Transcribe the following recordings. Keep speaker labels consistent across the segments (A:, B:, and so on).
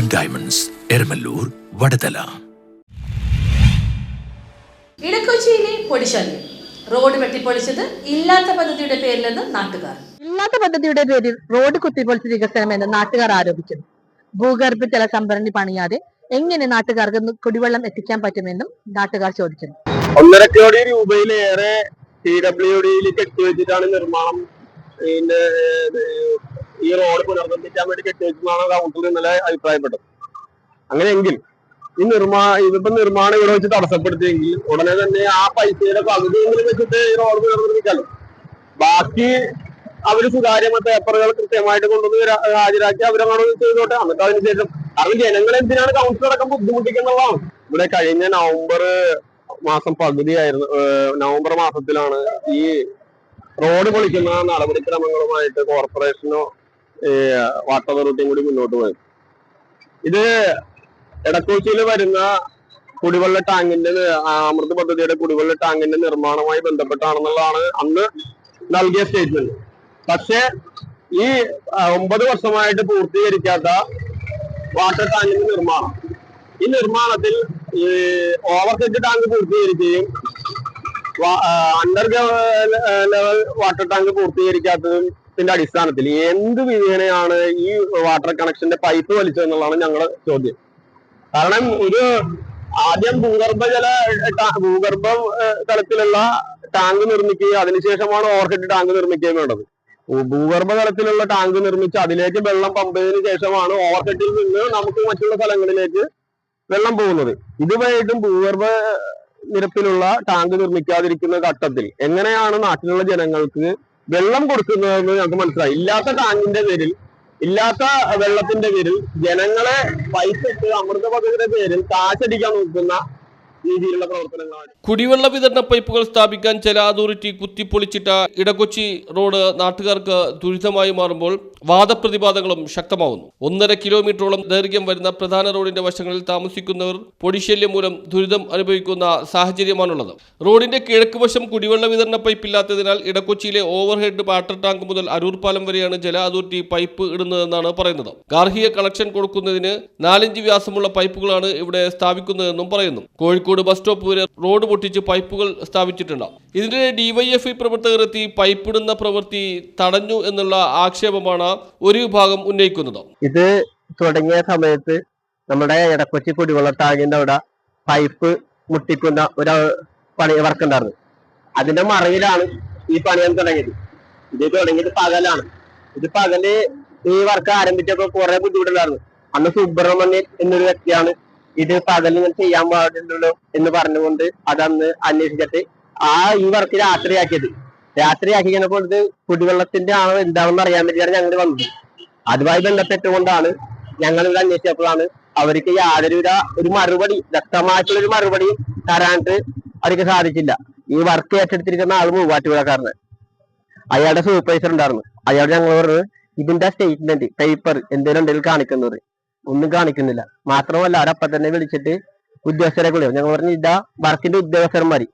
A: Golden Diamonds Eramalloor Vadathala.
B: ഇടക്കൊച്ചിയിലെ പൊടിശല്യം. Road വെട്ടിപ്പൊളിച്ചത് ഇല്ലാത്ത പദ്ധതിയുടെ പേരിലെന്ന് നാട്ടുകാർ.
C: ഇല്ലാത്ത പദ്ധതിയുടെ പേരിൽ റോഡ് കുത്തിപ്പൊളിച്ച് വികസനമെന്ന് നാട്ടുകാർ ആരോപിക്കുന്നു. ഭൂഗർഭ ജല സംഭരണി പണിയാതെ എങ്ങനെ നാട്ടുകാർക്ക് കുടിവെള്ളം എത്തിക്കാൻ പറ്റുമെന്നും നാട്ടുകാർ ചോദിക്കുന്നു.
D: 1.5 കോടി രൂപയിലേറെ PWDയിൽ കെട്ടിവെച്ചിട്ടാണ് നിർമ്മാണം. പിന്നെ ഈ റോഡ് പുനർനിർമ്മിക്കാൻ വേണ്ടി കെട്ടിവെച്ചതാണ് കൗൺസിൽ ഇന്നലെ അഭിപ്രായപ്പെട്ടത്. അങ്ങനെയെങ്കിൽ ഇതിപ്പോ നിർമ്മാണം ഇവിടെ വെച്ച് തടസ്സപ്പെടുത്തിയെങ്കിൽ ഉടനെ തന്നെ ആ പൈസയുടെ പകുതിയെങ്കിലും വെച്ചിട്ട് ഈ റോഡ് പുനർനിർമ്മിക്കാമല്ലോ. ബാക്കി അവര് സുതാര്യ പേപ്പറുകൾ കൃത്യമായിട്ട് കൊണ്ടുവന്ന് ഹാജരാക്കി അവരങ്ങനെ ചെയ്തോട്ടെ. എന്നിട്ട് അതിനുശേഷം കാരണം ജനങ്ങൾ എന്തിനാണ് കൗൺസിൽ അടക്കം ബുദ്ധിമുട്ടിക്കുന്നുള്ളതാണ്. ഇവിടെ കഴിഞ്ഞ നവംബർ മാസം പകുതിയായിരുന്നു, നവംബർ മാസത്തിലാണ് ഈ റോഡ് പൊളിക്കുന്ന നടപടിക്രമങ്ങളുമായിട്ട് കോർപ്പറേഷനോ വാട്ടർ അതോറിറ്റിയും കൂടി മുന്നോട്ട് പോയത്. ഇത് എടക്കൊച്ചിയിൽ വരുന്ന കുടിവെള്ള ടാങ്കിന്റെ അമൃത് പദ്ധതിയുടെ കുടിവെള്ള ടാങ്കിന്റെ നിർമ്മാണവുമായി ബന്ധപ്പെട്ടാണെന്നുള്ളതാണ് അന്ന് നൽകിയ സ്റ്റേറ്റ്മെന്റ്. പക്ഷെ ഈ 9 വർഷമായിട്ട് പൂർത്തീകരിക്കാത്ത വാട്ടർ ടാങ്കിന്റെ നിർമ്മാണം, ഈ നിർമ്മാണത്തിൽ ഓവർഹെഡ് ടാങ്ക് പൂർത്തീകരിക്കുകയും അണ്ടർ ലെവൽ വാട്ടർ ടാങ്ക് പൂർത്തീകരിക്കാത്തതിന്റെ അടിസ്ഥാനത്തിൽ എന്ത് വിധേനയാണ് ഈ വാട്ടർ കണക്ഷന്റെ പൈപ്പ് വലിച്ചതെന്നുള്ളതാണ് ഞങ്ങളുടെ ചോദ്യം. കാരണം ഇത് ആദ്യം ഭൂഗർഭ തലത്തിലുള്ള ടാങ്ക് നിർമ്മിക്കുകയും അതിനുശേഷമാണ് ഓവർഹെഡ് ടാങ്ക് നിർമ്മിക്കുകയും വേണ്ടത്. ഭൂഗർഭ തലത്തിലുള്ള ടാങ്ക് നിർമ്മിച്ച് അതിലേക്ക് വെള്ളം പമ്പ് ചെയ്തതിനു ശേഷമാണ് ഓവർഹെഡിൽ നിന്ന് നമുക്ക് മറ്റുള്ള സ്ഥലങ്ങളിലേക്ക് വെള്ളം പോകുന്നത്. ഇതുവരെയായിട്ടും ഭൂഗർഭ നിരപ്പിലുള്ള ടാങ്ക് നിർമ്മിക്കാതിരിക്കുന്ന ഘട്ടത്തിൽ എങ്ങനെയാണ് നാട്ടിലുള്ള ജനങ്ങൾക്ക് വെള്ളം കൊടുക്കുന്നതെന്ന് ഞങ്ങൾക്ക് മനസ്സിലായി. ഇല്ലാത്ത ടാങ്കിന്റെ പേരിൽ, ഇല്ലാത്ത വെള്ളത്തിന്റെ പേരിൽ ജനങ്ങളെ പൈസ ഇട്ട് അമൃത പദ്ധതിയുടെ പേരിൽ കാശടിക്കാൻ നോക്കുന്ന രീതിയിലുള്ള പ്രവർത്തനങ്ങളാണ്.
E: കുടിവെള്ള വിതരണ പൈപ്പുകൾ സ്ഥാപിക്കാൻ ജല അതോറിറ്റി കുത്തിപ്പൊളിച്ചിട്ട ഇടക്കൊച്ചി റോഡ് നാട്ടുകാർക്ക് ദുരിതമായി മാറുമ്പോൾ വാദപ്രതിവാദങ്ങളും ശക്തമാവുന്നു. 1.5 കിലോമീറ്ററോളം ദൈർഘ്യം വരുന്ന പ്രധാന റോഡിന്റെ വശങ്ങളിൽ താമസിക്കുന്നവർ പൊടിശല്യം മൂലം ദുരിതം അനുഭവിക്കുന്ന സാഹചര്യമാണുള്ളത്. റോഡിന്റെ കിഴക്ക് വശം കുടിവെള്ള വിതരണ പൈപ്പ് ഇല്ലാത്തതിനാൽ ഇടക്കൊച്ചിയിലെ ഓവർഹെഡ് വാട്ടർ ടാങ്ക് മുതൽ അരൂർ പാലം വരെയാണ് ജല അതോറിറ്റി പൈപ്പ് ഇടുന്നതെന്നാണ് പറയുന്നത്. ഗാർഹിക കണക്ഷൻ കൊടുക്കുന്നതിന് 4 ഇഞ്ച് വ്യാസമുള്ള പൈപ്പുകളാണ് ഇവിടെ സ്ഥാപിക്കുന്നതെന്നും പറയുന്നു. കോഴിക്കോട് ബസ് സ്റ്റോപ്പ് വരെ റോഡ് പൊട്ടിച്ച് പൈപ്പുകൾ സ്ഥാപിച്ചിട്ടുണ്ട്. ഇതിന്റെ DYFI പ്രവർത്തകർ എത്തി പൈപ്പിടുന്ന പ്രവൃത്തി തടഞ്ഞു എന്നുള്ള ആക്ഷേപമാണ് ഒരു വിഭാഗം ഉന്നയിക്കുന്നത്.
D: ഇത് തുടങ്ങിയ സമയത്ത് നമ്മുടെ ഇടക്കൊച്ചി കുടിവെള്ള ടാങ്കിന്റെ അവിടെ പൈപ്പ് മുട്ടിക്കുന്ന ഒരു വർക്ക് ഉണ്ടായിരുന്നു. അതിന്റെ മറവിലാണ് ഈ പണിയാൻ തുടങ്ങിയത്. ഇത് തുടങ്ങിയത് പകലാണ്. ഇത് പകല് ഈ വർക്ക് ആരംഭിച്ചപ്പോൾ കുറെ ബുദ്ധിമുട്ടുണ്ടായിരുന്നു. അന്ന് സുബ്രഹ്മണ്യൻ എന്നൊരു വ്യക്തിയാണ് ഇത് പകലിൽ ഇങ്ങനെ ചെയ്യാൻ പാടില്ലല്ലോ എന്ന് പറഞ്ഞുകൊണ്ട് അതന്ന് അന്വേഷിച്ചിട്ട് ഈ വർക്ക് രാത്രിയാക്കി കഴിഞ്ഞപ്പോൾ ഇത് കുടിവെള്ളത്തിന്റെ ആണോ എന്താണെന്ന് അറിയാൻ വേണ്ടിയാണ് ഞങ്ങൾ വന്നത്. അതുമായി ബന്ധപ്പെട്ടുകൊണ്ടാണ് ഞങ്ങൾ ഇവിടെ അന്വേഷിച്ചപ്പോഴാണ് അവർക്ക് യാതൊരുവിധ ഒരു മറുപടി, വ്യക്തമായിട്ടുള്ള ഒരു മറുപടി തരാനായിട്ട് അവർക്ക് സാധിച്ചില്ല. ഈ വർക്ക് ഏറ്റെടുത്തിരിക്കുന്ന ആൾ മൂവാറ്റുപുഴക്കാരന്, അയാളുടെ സൂപ്പർവൈസർ ഉണ്ടായിരുന്നു. അയാൾ ഞങ്ങൾ പറഞ്ഞത് ഇതിന്റെ സ്റ്റേറ്റ്മെന്റ് പേപ്പർ എന്തെങ്കിലും ഉണ്ടെങ്കിൽ കാണിക്കുന്നത്, ഒന്നും കാണിക്കുന്നില്ല. മാത്രമല്ല അവരപ്പം തന്നെ വിളിച്ചിട്ട് ഉദ്യോഗസ്ഥരെ കൂടി ഞങ്ങൾ പറഞ്ഞു ഇതാ വർക്കിന്റെ ഉദ്യോഗസ്ഥന്മാര്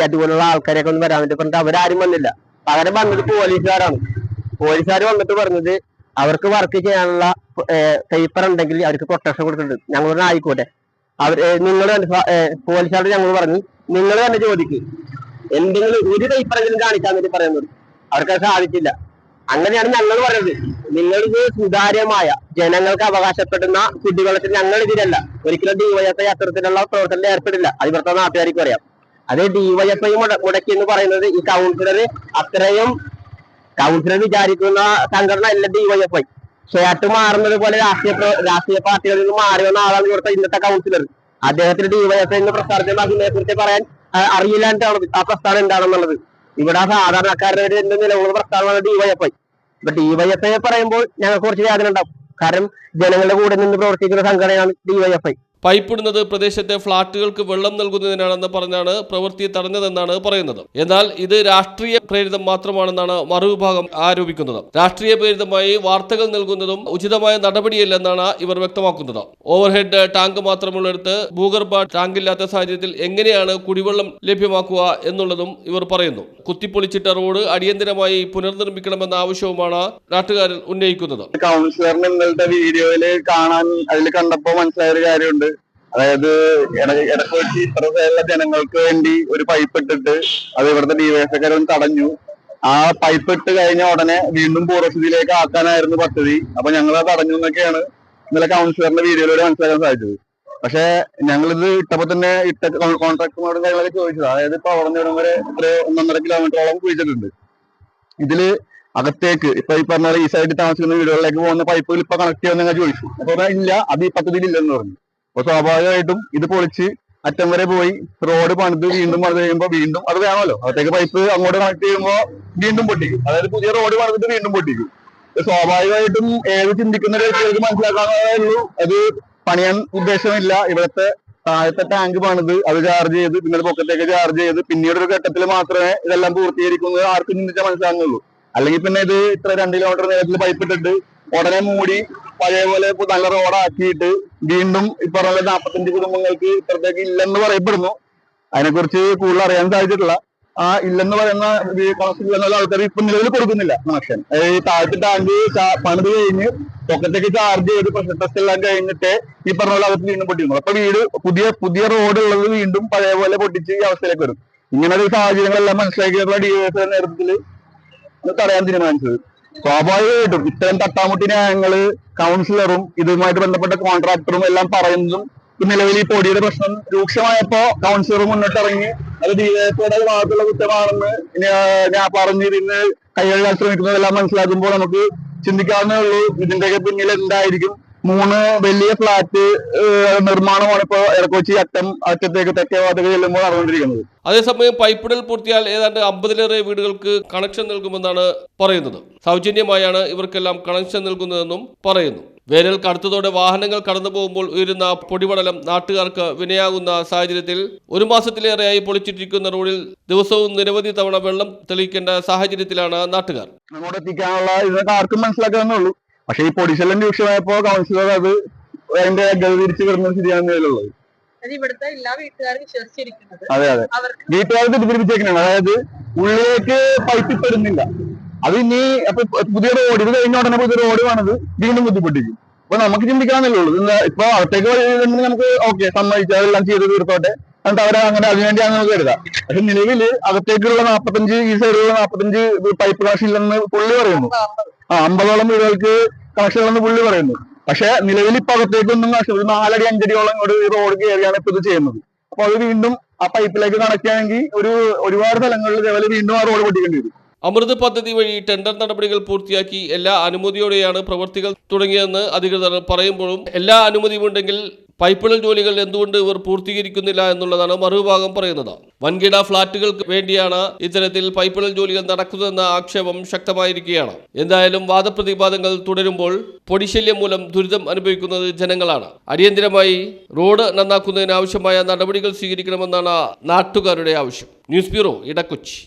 D: അതുപോലുള്ള ആൾക്കാരെയൊക്കെ ഒന്ന് വരാൻ വേണ്ടി പറഞ്ഞിട്ട് അവരാരും വന്നില്ല. പകരം വന്നത് പോലീസുകാരാണ്. പോലീസുകാർ വന്നിട്ട് പറഞ്ഞത് അവർക്ക് വർക്ക് ചെയ്യാനുള്ള പേപ്പർ ഉണ്ടെങ്കിൽ അവർക്ക് പ്രൊട്ടക്ഷൻ കൊടുക്കുന്നുണ്ട്. ഞങ്ങൾ പറഞ്ഞാൽ ആയിക്കോട്ടെ. നിങ്ങൾ പോലീസുകാരോട് ഞങ്ങൾ പറഞ്ഞു നിങ്ങൾ തന്നെ ചോദിക്കും, എന്തെങ്കിലും ഒരു പേപ്പറെങ്കിലും കാണിക്കാൻ വേണ്ടി പറയുന്നത്. അവർക്ക് സാധിച്ചില്ല. അങ്ങനെയാണ് ഞങ്ങൾ പറയുന്നത്. നിങ്ങളിത് സുതാര്യമായ ജനങ്ങൾക്ക് അവകാശപ്പെടുന്ന കുടിവെള്ളത്തിൽ ഞങ്ങൾ ഇതിലല്ല, ഒരിക്കലും DYFI അത്തരത്തിലുള്ള പ്രവർത്തനത്തിൽ ഏർപ്പെടില്ല. അത് ഇവിടുത്തെ നാട്ടുകാർക്ക് പറയാം. അത് DYFI മുടക്കി എന്ന് പറയുന്നത് ഈ കൗൺസിലർ വിചാരിക്കുന്ന സംഘടന അല്ല DYFI. ഷേർട്ട് മാറുന്നത് പോലെ രാഷ്ട്രീയ പാർട്ടികളിൽ നിന്ന് മാറി വന്ന ആളാണ് ഇവിടുത്തെ ഇന്നത്തെ കൗൺസിലർ. അദ്ദേഹത്തിന് DYFI എന്ന പ്രസ്ഥാനത്തെ അതിനെക്കുറിച്ച് പറയാൻ അറിയില്ലാണ്ടാണ് ആ പ്രസ്ഥാനം എന്താണെന്നുള്ളത്. ഇവിടെ സാധാരണക്കാരുടെ നിലവിലുള്ള പ്രസ്ഥാനമാണ് DYFI. ഇപ്പൊ DYFI പറയുമ്പോൾ ഞങ്ങൾക്ക് കുറച്ച് വേദന ഉണ്ടാവും. കാരണം ജനങ്ങളുടെ കൂടെ നിന്ന് പ്രവർത്തിക്കുന്ന സംഘടനയാണ് DYFI.
E: പൈപ്പ് ഇടുന്നത് പ്രദേശത്തെ ഫ്ളാറ്റുകൾക്ക് വെള്ളം നൽകുന്നതിനാണെന്ന് പറഞ്ഞാണ് പ്രവൃത്തി തടഞ്ഞതെന്നാണ് പറയുന്നത്. എന്നാൽ ഇത് രാഷ്ട്രീയ പ്രേരിതം മാത്രമാണെന്നാണ് മറുവിഭാഗം ആരോപിക്കുന്നത്. രാഷ്ട്രീയ പ്രേരിതമായി വാർത്തകൾ നൽകുന്നതും ഉചിതമായ നടപടിയല്ലെന്നാണ് ഇവർ വ്യക്തമാക്കുന്നത്. ഓവർഹെഡ് ടാങ്ക് മാത്രമുള്ളിടത്ത് ഭൂഗർഭ ടാങ്കില്ലാത്ത സാഹചര്യത്തിൽ എങ്ങനെയാണ് കുടിവെള്ളം ലഭ്യമാക്കുക എന്നുള്ളതും ഇവർ പറയുന്നു. കുത്തിപ്പൊളിച്ചിട്ട റോഡ് അടിയന്തരമായി പുനർനിർമ്മിക്കണമെന്ന ആവശ്യവുമാണ് നാട്ടുകാർ ഉന്നയിക്കുന്നത്.
F: കൗൺസിലറിന് ഇന്നലത്തെ വീഡിയോയില് കാണാൻ അതിൽ കണ്ടപ്പോ മനസ്സിലായ ഒരു കാര്യമുണ്ട്. അതായത് ഇടക്കൊച്ചി ഇത്രയുള്ള ജനങ്ങൾക്ക് വേണ്ടി ഒരു പൈപ്പ് ഇട്ടിട്ട് അത് ഇവിടുത്തെ ഡിവൈഎഫ്ഐക്കാരൻ തടഞ്ഞു. ആ പൈപ്പ് ഇട്ട് കഴിഞ്ഞ ഉടനെ വീണ്ടും പൂർവ്വസ്ഥിതിയിലേക്ക് ആക്കാനായിരുന്നു പദ്ധതി. അപ്പൊ ഞങ്ങൾ അത് തടഞ്ഞു എന്നൊക്കെയാണ് ഇന്നലെ കൗൺസിലറിന്റെ വീഡിയോയിലൂടെ മനസ്സിലാക്കാൻ സാധിച്ചത്. പക്ഷെ ഞങ്ങളിത് ഇട്ടപ്പോ തന്നെ കോൺട്രാക്ടർമാരും കാര്യങ്ങളൊക്കെ ചോദിച്ചത്. അതായത് ഇപ്പൊ അവിടെ നിന്ന് വരെ ഒരു 1.5 കിലോമീറ്ററോളം കുഴിച്ചിട്ടുണ്ട്. ഇതില് അകത്തേക്ക് ഇപ്പൊ ഈ പറഞ്ഞ ഈ സൈഡിൽ താമസിക്കുന്ന വീടുകളിലേക്ക് പോകുന്ന പൈപ്പുകൾ ഇപ്പൊ കണക്ട് ചെയ്യുന്ന ചോദിച്ചു. അപ്പൊ ഇല്ല, അത് ഈ പദ്ധതിയിൽ ഇല്ലെന്ന് പറഞ്ഞു. അപ്പൊ സ്വാഭാവികമായിട്ടും ഇത് പൊളിച്ച് അറ്റം വരെ പോയി റോഡ് പണിത് വീണ്ടും പണിത് കഴിയുമ്പോൾ വീണ്ടും അത് വേണമല്ലോ. അകത്തേക്ക് പൈപ്പ് അങ്ങോട്ട് കണക്ട് ചെയ്യുമ്പോൾ വീണ്ടും പൊട്ടിക്കും. അതായത് പുതിയ റോഡ് പണിതിട്ട് വീണ്ടും പൊട്ടിക്കും. സ്വാഭാവികമായിട്ടും ഏത് ചിന്തിക്കുന്ന വ്യക്തികൾക്ക് മനസ്സിലാക്കാവുന്നതേ ഉള്ളൂ. അത് പണിയാൻ ഉദ്ദേശമില്ല. ഇവിടുത്തെ താഴത്തെ ടാങ്ക് പണിത് അത് ചാർജ് ചെയ്ത് പിന്നെ പൊക്കത്തേക്ക് ചാർജ് ചെയ്ത് പിന്നീട് ഒരു ഘട്ടത്തിൽ മാത്രമേ ഇതെല്ലാം പൂർത്തീകരിക്കുന്നത് ആർക്കും ചിന്തിച്ചാൽ മനസ്സിലാകുന്നുള്ളൂ. അല്ലെങ്കിൽ പിന്നെ ഇത് ഇത്ര 2 കിലോമീറ്റർ നീളത്തിൽ പൈപ്പ് ഇട്ടിട്ട് ഉടനെ മൂടി പഴയ പോലെ നല്ല റോഡാക്കിയിട്ട് വീണ്ടും ഇപ്പൊ 45 കുടുംബങ്ങൾക്ക് ഇപ്പുറത്തേക്ക് ഇല്ലെന്ന് പറയപ്പെടുന്നു. അതിനെക്കുറിച്ച് കൂടുതൽ അറിയാൻ സാധിച്ചിട്ടില്ല. ആ ഇല്ലെന്ന് പറയുന്ന കണക്ഷൻ ഇല്ലെന്നുള്ള ആൾക്കാർ ഇപ്പൊ നിലവിൽ കൊടുക്കുന്നില്ല കണക്ഷൻ. ഈ താഴത്തെ ടാങ്ക് പണിത് കഴിഞ്ഞ് പൊക്കത്തേക്ക് ചാർജ് ചെയ്ത് പ്രഷർ ടെസ്റ്റ് എല്ലാം കഴിഞ്ഞിട്ട് ഈ പറഞ്ഞ പോലെ അകത്ത് വീണ്ടും പൊട്ടിക്കുന്നു. അപ്പൊ പുതിയ റോഡ് ഉള്ളത് വീണ്ടും പഴയ പോലെ പൊട്ടിച്ച് ഈ അവസ്ഥയിലേക്ക് വരും. ഇങ്ങനെ ഒരു സാഹചര്യങ്ങളെല്ലാം മനസ്സിലാക്കിയിട്ടുള്ള ഡിവൈഎഫ്ഐ നേതൃത്വത്തിൽ തടയാൻ തീരുമാനിച്ചത്. സ്വാഭാവികമായിട്ടും ഇത്തരം തട്ടാമുട്ടി ന്യായങ്ങള് കൗൺസിലറും ഇതുമായിട്ട് ബന്ധപ്പെട്ട കോൺട്രാക്ടറും എല്ലാം പറയുന്നതും നിലവിൽ ഈ പൊടിയുടെ പ്രശ്നം രൂക്ഷമായപ്പോ കൗൺസിലർ മുന്നിട്ടിറങ്ങി അത് ഡിവൈഎഫ്ഐയുടെ ഭാഗത്തുള്ള കുറ്റമാണെന്ന് ഞാൻ പറഞ്ഞ് ഇതിന് കൈകഴുകാൻ ശ്രമിക്കുന്നതെല്ലാം മനസ്സിലാക്കുമ്പോൾ നമുക്ക് ചിന്തിക്കാവുന്നേ ഉള്ളൂ ഇതിന്റെയൊക്കെ പിന്നിൽ എന്തായിരിക്കും. 3 വലിയ ഫ്ലാറ്റ് നിർമ്മാണമാണ് ഇപ്പോൾ ഇടക്കൊച്ചി അറ്റത്തേക്ക് തെക്കേ ഭാഗത്തേക്ക് ചെല്ലുമ്പോൾ നടന്നുകൊണ്ടിരിക്കുന്നത്.
E: അതേസമയം പൈപ്പിടൽ പൂർത്തിയാൽ ഏതാണ്ട് 50-ലേറെ വീടുകൾക്ക് കണക്ഷൻ നൽകുമെന്നാണ് പറയുന്നത്. സൗജന്യമായാണ് ഇവർക്കെല്ലാം കണക്ഷൻ നൽകുന്നതെന്നും പറയുന്നു. വേനൽ കടുത്തതോടെ വാഹനങ്ങൾ കടന്നു പോകുമ്പോൾ ഉയരുന്ന പൊടിപടലം നാട്ടുകാർക്ക് വിനയാകുന്ന സാഹചര്യത്തിൽ 1 മാസത്തിലേറെയായി പൊളിച്ചിട്ടിരിക്കുന്ന റോഡിൽ ദിവസവും നിരവധി തവണ വെള്ളം തെളിയിക്കേണ്ട സാഹചര്യത്തിലാണ് നാട്ടുകാർ.
F: അങ്ങോട്ട് എത്തിക്കാനുള്ള ഇതൊക്കെ ആർക്കും മനസ്സിലാക്കാവുന്നുള്ളൂ. പക്ഷെ ഈ പൊടിശല്യം രൂക്ഷമായപ്പോ കൗൺസിലർ അത് അതിന്റെ ഗതി തിരിച്ചു വരുന്ന സ്ഥിതിയാണ് നിലവിലുള്ളത്.
C: ഇവിടുത്തെ എല്ലാ വീട്ടുകാരും വിശ്വസിച്ചിരിക്കുന്നത്.
F: അതെ വീട്ടുകാർ തെറ്റിദ്ധരിപ്പിച്ചേക്കാണ്. അതായത് ഉള്ളിലേക്ക് പൈപ്പ് ഇടുന്നില്ല. അത് ഇനി അപ്പൊ പുതിയ റോഡ് ഇത് കഴിഞ്ഞ ഉടനെ പുതിയ റോഡ് വേണത് വീണ്ടും ബുദ്ധിമുട്ടിക്കും. അപ്പൊ നമുക്ക് ചിന്തിക്കാന്നല്ലേ ഉള്ളൂ. ഇപ്പൊ അകത്തേക്ക് വഴി നമുക്ക് ഓക്കെ സമ്മതിച്ചു അതെല്ലാം ചെയ്ത് തീർത്തോട്ടെ എന്നിട്ട് അവരെ അങ്ങനെ അതിനുവേണ്ടിയാണ് നമുക്ക് കരുതാം. പക്ഷെ നിലവില് അകത്തേക്കുള്ള 45 ഈ സൈഡിലുള്ള 45 പൈപ്പ് കണക്ഷൻ ഇല്ലെന്ന് പുള്ളി പറയുന്നു. 50ഓളം വീടുകൾക്ക് കണക്ഷൻ ഇല്ലെന്ന് പുള്ളി പറയുന്നു. പക്ഷെ നിലവിൽ ഇപ്പൊ അകത്തേക്കൊന്നും കണക്ഷൻ 4 അടി 5 അടിയോളം ഇങ്ങോട്ട് റോഡ് കയറിയാണ് ഇപ്പൊ ഇത് ചെയ്യുന്നത്. അപ്പൊ അത് വീണ്ടും ആ പൈപ്പിലേക്ക് കണക്ട് ചെയ്യണമെങ്കിൽ ഒരുപാട് സ്ഥലങ്ങളിൽ ഇതേപോലെ വീണ്ടും ആ റോഡ് പൊട്ടിക്കേണ്ടി വരും.
E: അമൃത് പദ്ധതി വഴി ടെൻഡർ നടപടികൾ പൂർത്തിയാക്കി എല്ലാ അനുമതിയോടെയാണ് പ്രവൃത്തികൾ തുടങ്ങിയതെന്ന് അധികൃതർ പറയുമ്പോഴും എല്ലാ അനുമതിയുമുണ്ടെങ്കിൽ പൈപ്പിടൽ ജോലികൾ എന്തുകൊണ്ട് ഇവർ പൂർത്തീകരിക്കുന്നില്ല എന്നുള്ളതാണ് മറുഭാഗം പറയുന്നത്. വൻകിട ഫ്ളാറ്റുകൾക്ക് വേണ്ടിയാണ് ഇത്തരത്തിൽ പൈപ്പിടൽ ജോലികൾ നടക്കുന്നതെന്ന ആക്ഷേപം ശക്തമായിരിക്കുകയാണ്. എന്തായാലും വാദപ്രതിവാദങ്ങൾ തുടരുമ്പോൾ പൊടിശല്യം മൂലം ദുരിതം അനുഭവിക്കുന്നത് ജനങ്ങളാണ്. അടിയന്തരമായി റോഡ് നന്നാക്കുന്നതിന് ആവശ്യമായ നടപടികൾ സ്വീകരിക്കണമെന്നാണ് നാട്ടുകാരുടെ ആവശ്യം. News bureau, Edakochi.